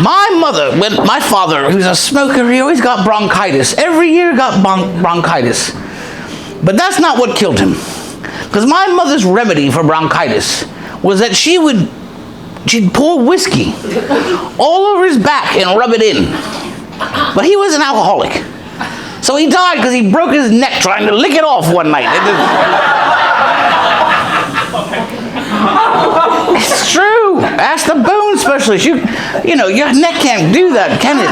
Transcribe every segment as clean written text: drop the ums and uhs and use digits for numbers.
My father, who's a smoker, he always got bronchitis. Every year got bronchitis. But that's not what killed him. Because my mother's remedy for bronchitis was that she'd pour whiskey all over his back and rub it in. But he was an alcoholic. So he died because he broke his neck trying to lick it off one night. It's true. Ask the bone specialist. You know, your neck can't do that, can it?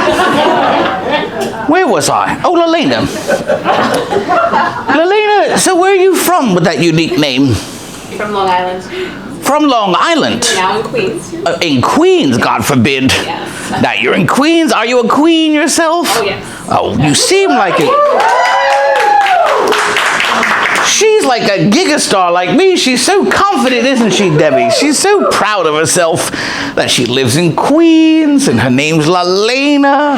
Where was I? Oh, Lalena. Lalena, so where are you from with that unique name? From Long Island. From Long Island? We're now in Queens. In Queens, God forbid. Yes. Now, you're in Queens. Are you a queen yourself? Oh, yes. Oh, you seem like it. She's like a gigastar like me. She's so confident, isn't she, Debbie? She's so proud of herself that she lives in Queens and her name's Lalena.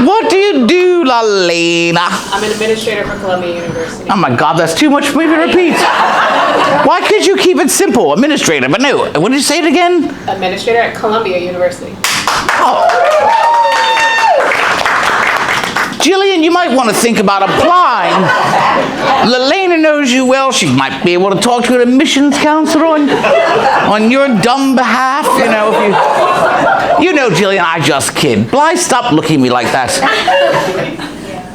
What do you do, Lalena? I'm an administrator for Columbia University. Oh my God, that's too much for me to repeat. Why could you keep it simple? Administrator, but no. What did you say it again? Administrator at Columbia University. Oh. Jillian, you might want to think about applying. Lalena knows you well. She might be able to talk to an admissions counselor on your dumb behalf. You know, Jillian, I just kid. Blythe, stop looking at me like that.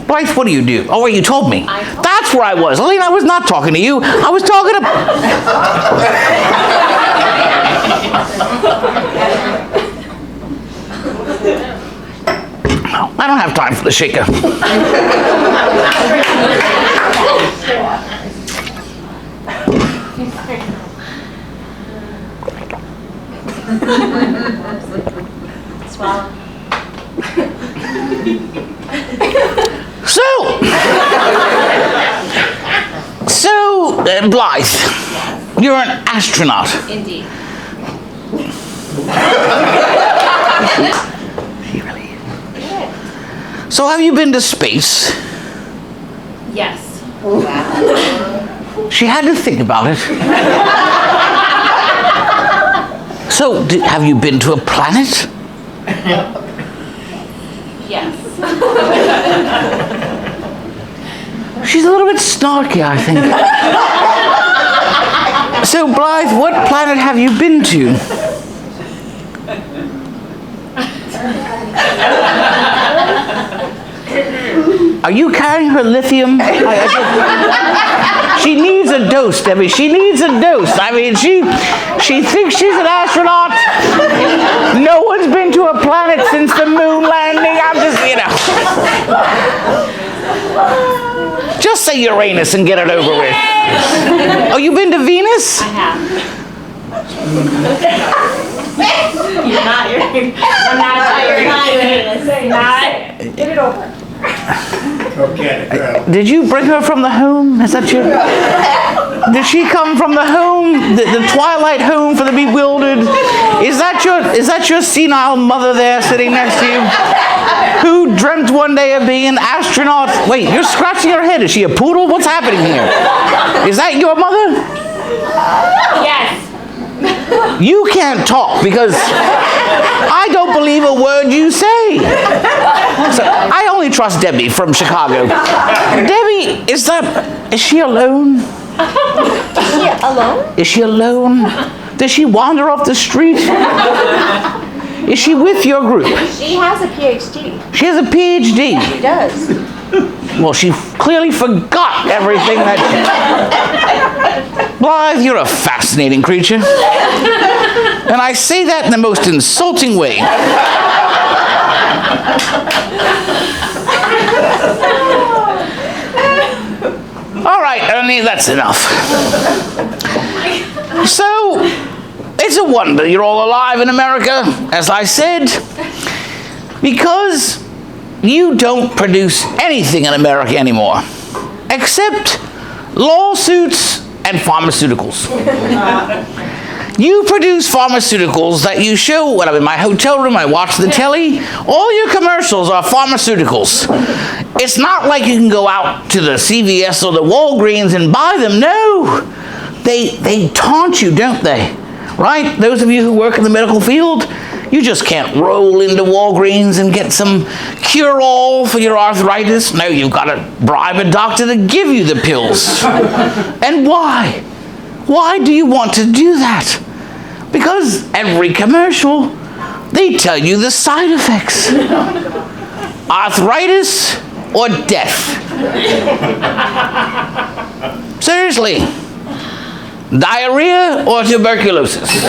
Blythe, what do you do? Oh, well, you told me. That's where I was. Lalena, I was not talking to you. I was talking to... I don't have time for the shaker. So, Blythe, you're an astronaut. Indeed. So have you been to space? Yes. She had to think about it. So, have you been to a planet? Yes. She's a little bit snarky, I think. So, Blythe, what planet have you been to? Are you carrying her lithium? She needs a dose, Debbie. She needs a dose. I mean, she thinks she's an astronaut. No one's been to a planet since the moon landing. I'm just, Just say Uranus and get it over with. Oh, you've been to Venus? I have. You're not Uranus. I'm not Uranus. Get it over. Okay, did you bring her from the home? Is that your... Did she come from the home, the twilight home for the bewildered? Is that your senile mother there sitting next to you? Who dreamt one day of being an astronaut? Wait, you're scratching her head. Is she a poodle? What's happening here? Is that your mother? Yes. You can't talk because I don't believe a word you say. So I only trust Debbie from Chicago. Debbie, is she alone? Is she alone? Is she alone? Does she wander off the street? Is she with your group? She has a PhD. She has a PhD? She does. Well, she clearly forgot everything that... Blythe, you're a fascinating creature. And I say that in the most insulting way. All right, Ernie, that's enough. So, it's a wonder you're all alive in America, as I said, because you don't produce anything in America anymore, except lawsuits and pharmaceuticals. You produce pharmaceuticals that you show when I'm in my hotel room, I watch the telly. All your commercials are pharmaceuticals. It's not like you can go out to the CVS or the Walgreens and buy them. No, they taunt you, don't they? Right? Those of you who work in the medical field, You just can't roll into Walgreens and get some cure-all for your arthritis. No, you've got to bribe a doctor to give you the pills. And why? Why do you want to do that? Because every commercial, they tell you the side effects. Arthritis or death. Seriously. Diarrhea or tuberculosis.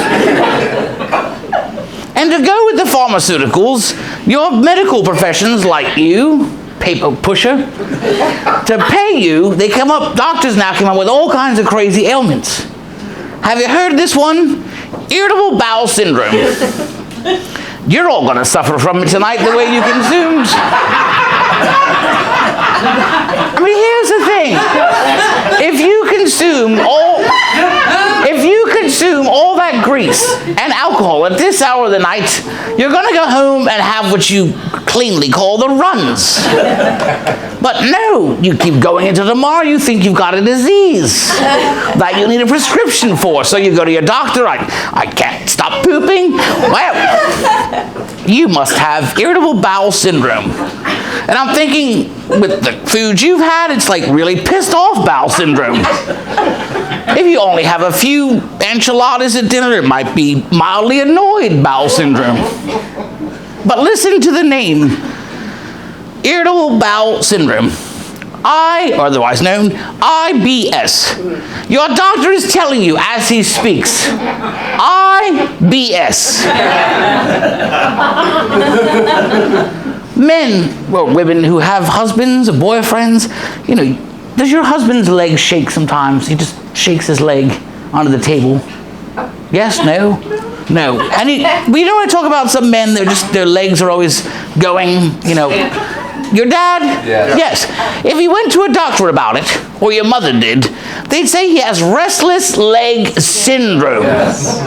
And to go with the pharmaceuticals, your medical professions like you, paper pusher, to pay you, doctors now come up with all kinds of crazy ailments. Have you heard this one? Irritable bowel syndrome. You're all going to suffer from it tonight the way you consumed. I mean, here's the thing. If you consume all that grease and alcohol at this hour of the night, you're going to go home and have what you cleanly call the runs. But no, you keep going into tomorrow, you think you've got a disease that you need a prescription for. So you go to your doctor, I can't stop pooping. Well, you must have irritable bowel syndrome. And I'm thinking, with the food you've had, it's like really pissed off bowel syndrome. If you only have a few enchiladas at dinner, it might be mildly annoyed bowel syndrome. But listen to the name, irritable bowel syndrome. Or otherwise known, IBS. Your doctor is telling you as he speaks, IBS. Men, well, women who have husbands or boyfriends, you know, does your husband's leg shake sometimes? He just shakes his leg onto the table. Yes, no? No. And we don't want to talk about some men, their legs are always going, you know. Your dad? Yeah. Yes. If he went to a doctor about it, or your mother did, they'd say he has restless leg syndrome. Yes.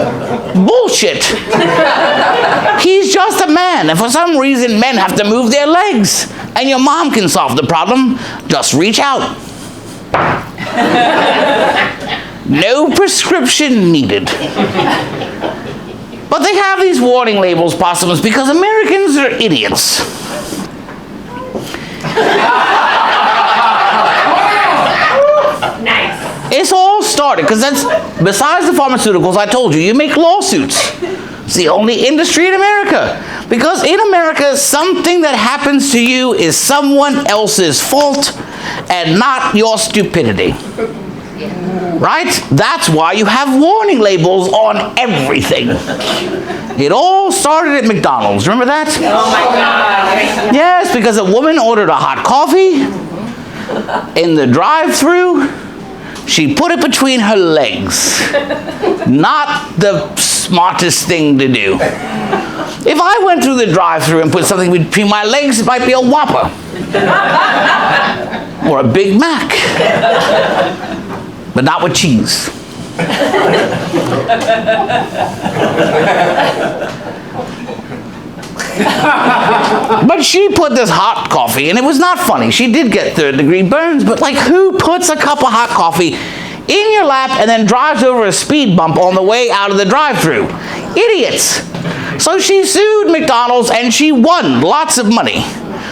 Bullshit. He's just a man, and for some reason men have to move their legs. And your mom can solve the problem. Just reach out. No prescription needed. But they have these warning labels, possums, because Americans are idiots. Nice. It's all started, because besides the pharmaceuticals, I told you make lawsuits. It's the only industry in America. Because in America, something that happens to you is someone else's fault and not your stupidity. Right? That's why you have warning labels on everything. It all started at McDonald's. Remember that? Oh my God. Yes, because a woman ordered a hot coffee in the drive-thru. She put it between her legs. Not the smartest thing to do. If I went through the drive-thru and put something between my legs, it might be a Whopper. Or a Big Mac. But not with cheese. But she put this hot coffee, and it was not funny. She did get third-degree burns, but like, who puts a cup of hot coffee in your lap and then drives over a speed bump on the way out of the drive-thru? Idiots. So she sued McDonald's, and she won lots of money.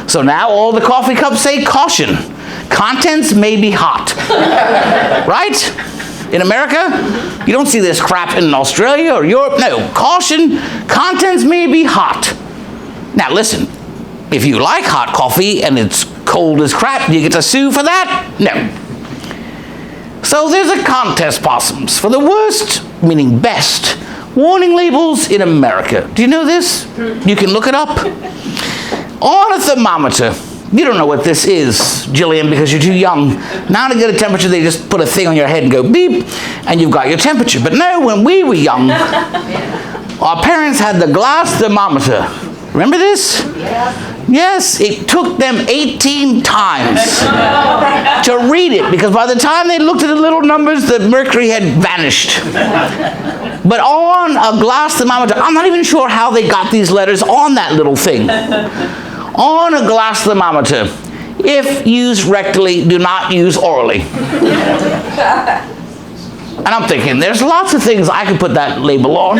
So now all the coffee cups say, caution. Contents may be hot. Right? In America, you don't see this crap in Australia or Europe. No, caution, contents may be hot. Now listen, if you like hot coffee and it's cold as crap, do you get to sue for that? No. So there's a contest, possums, for the worst, meaning best, warning labels in America. Do you know this? You can look it up. On a thermometer. You don't know what this is, Jillian, because you're too young. Now to get a temperature, they just put a thing on your head and go beep, and you've got your temperature. But no, when we were young, our parents had the glass thermometer. Remember this? Yes, it took them 18 times to read it, because by the time they looked at the little numbers, the mercury had vanished. But on a glass thermometer, I'm not even sure how they got these letters on that little thing. On a glass thermometer, if used rectally, do not use orally. And I'm thinking, there's lots of things I could put that label on.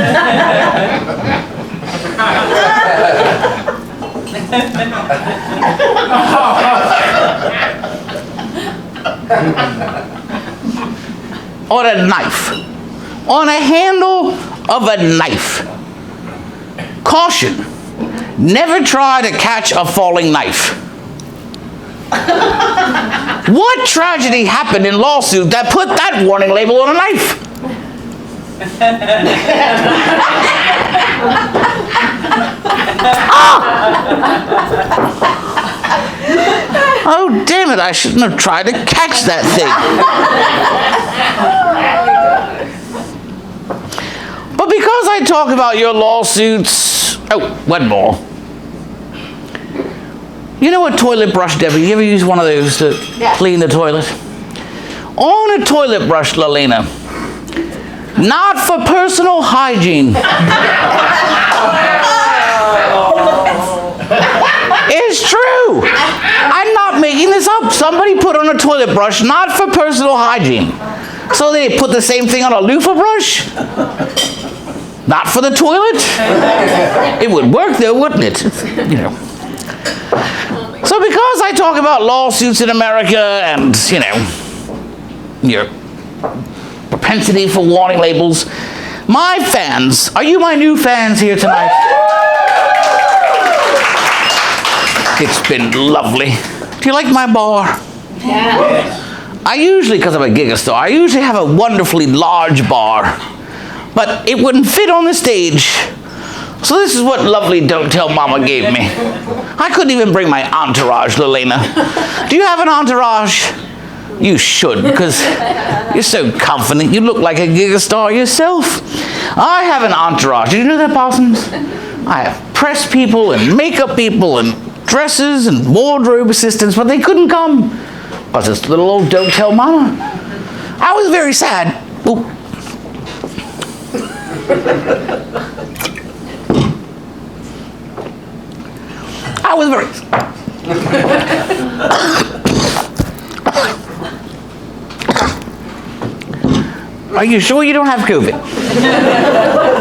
On a knife. On a handle of a knife. Caution. Never try to catch a falling knife. What tragedy happened in lawsuit that put that warning label on a knife? Oh, damn it, I shouldn't have tried to catch that thing. But because I talk about your lawsuits, oh, one more. You know a toilet brush, Debbie? You ever use one of those to clean the toilet? On a toilet brush, Lalena. Not for personal hygiene. It's true. I'm not making this up. Somebody put on a toilet brush, not for personal hygiene. So they put the same thing on a loofah brush? Not for the toilet? It would work though, wouldn't it? You know. So because I talk about lawsuits in America and, you know, your propensity for warning labels, my fans, are you my new fans here tonight? It's been lovely. Do you like my bar? Yeah. I usually, because I'm a gigastar, I usually have a wonderfully large bar, but it wouldn't fit on the stage. So this is what lovely Don't Tell Mama gave me. I couldn't even bring my entourage, Lalena. Do you have an entourage? You should, because you're so confident. You look like a gigastar yourself. I have an entourage. Did you know that, Possums? I have press people and makeup people and dresses and wardrobe assistants, but they couldn't come. But this little old Don't Tell Mama. I was very sad. Ooh. I was very... Are you sure you don't have COVID?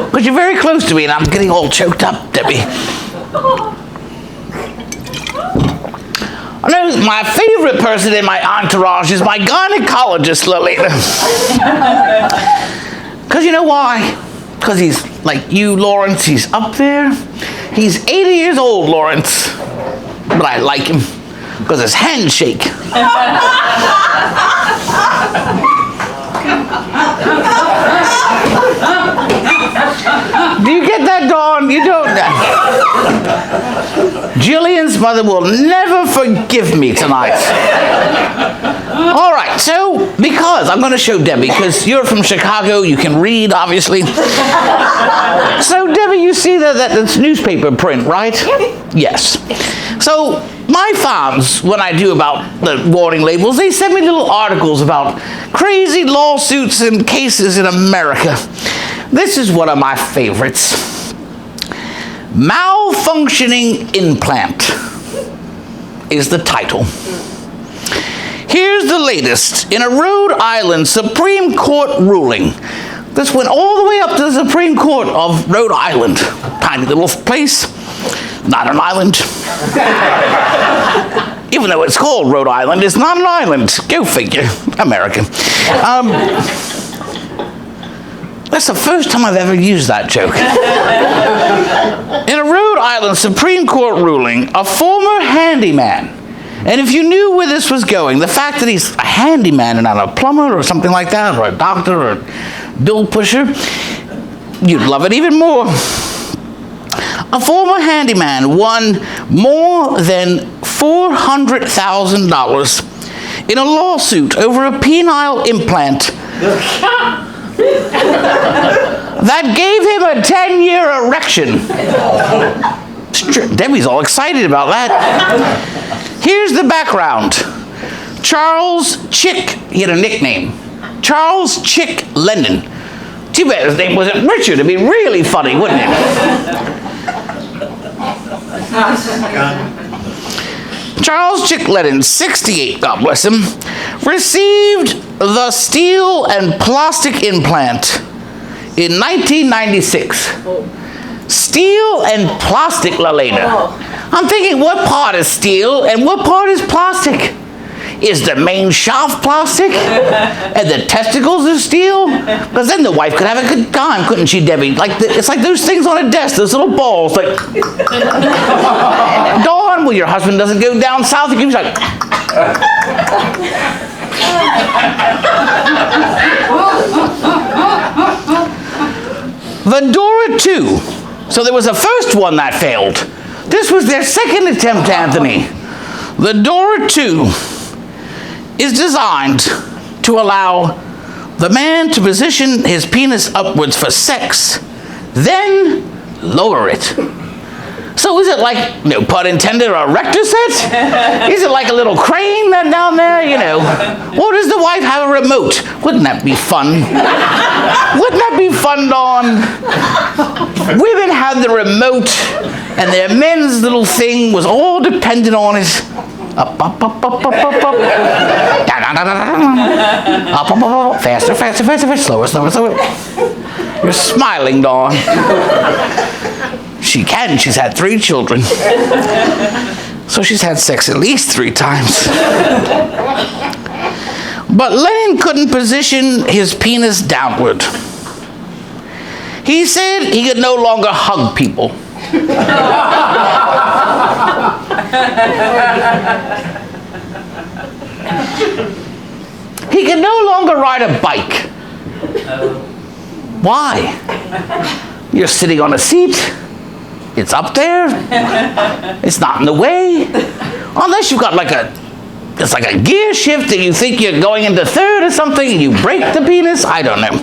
Because you're very close to me and I'm getting all choked up, Debbie. I know my favorite person in my entourage is my gynecologist, Lalena. Because you know why? Because he's like you, Lawrence. He's up there. He's 80 years old, Lawrence. But I like him because his hands shake. Do you get that, Dawn? You don't. Jillian's mother will never forgive me tonight. All right, so because I'm going to show Debbie, because you're from Chicago, you can read, obviously. So Debbie, you see that's newspaper print, right? Yes. So my fans, when I do about the warning labels, they send me little articles about crazy lawsuits and cases in America. This is one of my favorites. Malfunctioning implant is the title. Here's the latest in a Rhode Island Supreme Court ruling. This went all the way up to the Supreme Court of Rhode Island. Tiny little place, not an island. Even though it's called Rhode Island, it's not an island. Go figure, America. That's the first time I've ever used that joke. In a Rhode Island Supreme Court ruling, a former handyman, and if you knew where this was going, the fact that he's a handyman and not a plumber or something like that, or a doctor or a bill pusher, you'd love it even more. A former handyman won more than $400,000 in a lawsuit over a penile implant that gave him a 10-year erection. Debbie's all excited about that. Here's the background. Charles Chick, he had a nickname. Charles Chick Lennon. Too bad his name wasn't Richard. It'd be really funny, wouldn't it? Charles Chick Lennon, 68, God bless him, received the steel and plastic implant in 1996. steel and plastic, Lalena. I'm thinking, what part is steel and what part is plastic? Is the main shaft plastic and the testicles are steel? Because then the wife could have a good time, couldn't she, Debbie? It's like those things on a desk, those little balls. Like, Dawn, well, your husband doesn't go down south. He keeps like. Vendora 2. So there was a first one that failed. This was their second attempt, Anthony. Vendora 2 is designed to allow the man to position his penis upwards for sex, then lower it. So is it like, no pun intended, a rector set? Is it like a little crane that down there, you know? Or does the wife have a remote? Wouldn't that be fun? Wouldn't that be fun, Dawn? Women had the remote, and their men's little thing was all dependent on it. Up, up, up, up, up, up, up. Down, down, down, down, down. Up, up, up, up. Faster, faster, faster, faster. Slower, slower, slower. You're smiling, Dawn. She can. She's had 3 children. So she's had sex at least 3 times. But Lennon couldn't position his penis downward. He said he could no longer hug people. He can no longer ride a bike. Why? You're sitting on a seat. It's up there. It's not in the way. Unless you've got it's like a gear shift and you think you're going into third or something and you break the penis. I don't know.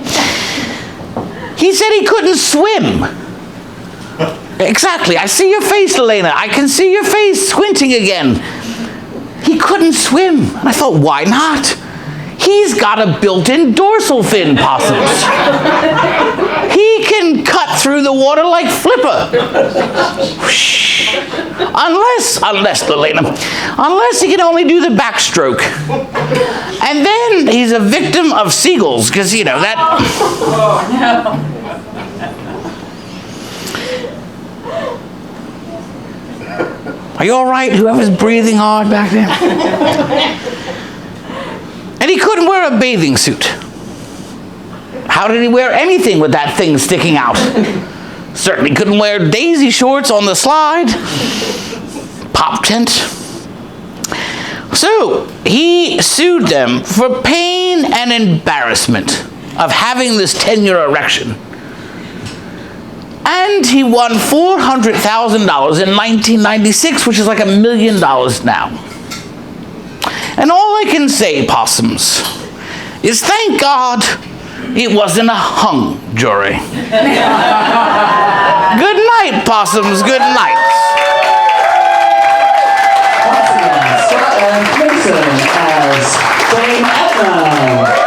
He said he couldn't swim. Exactly. I see your face, Elena. I can see your face squinting again. He couldn't swim. And I thought, why not? He's got a built-in dorsal fin, possums. He can cut through the water like Flipper. Unless, Elena, unless he can only do the backstroke. And then he's a victim of seagulls, because, you know, that... Are you all right? Whoever's breathing hard back there? And he couldn't wear a bathing suit. How did he wear anything with that thing sticking out? Certainly couldn't wear daisy shorts on the slide. Pop tent. So he sued them for pain and embarrassment of having this 10-year erection. And he won $400,000 in 1996, which is like $1 million now. And all I can say, possums, is thank God it wasn't a hung jury. Good night, possums. Good night. Scott and Mason as Dame Edna.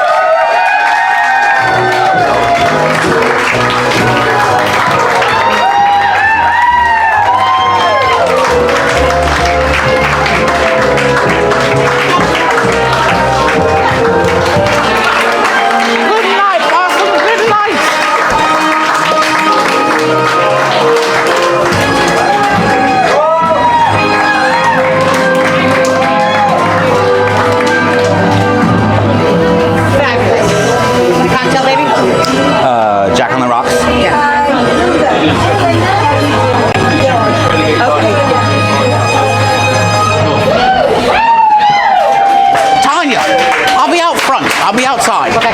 I'll be outside. Okay.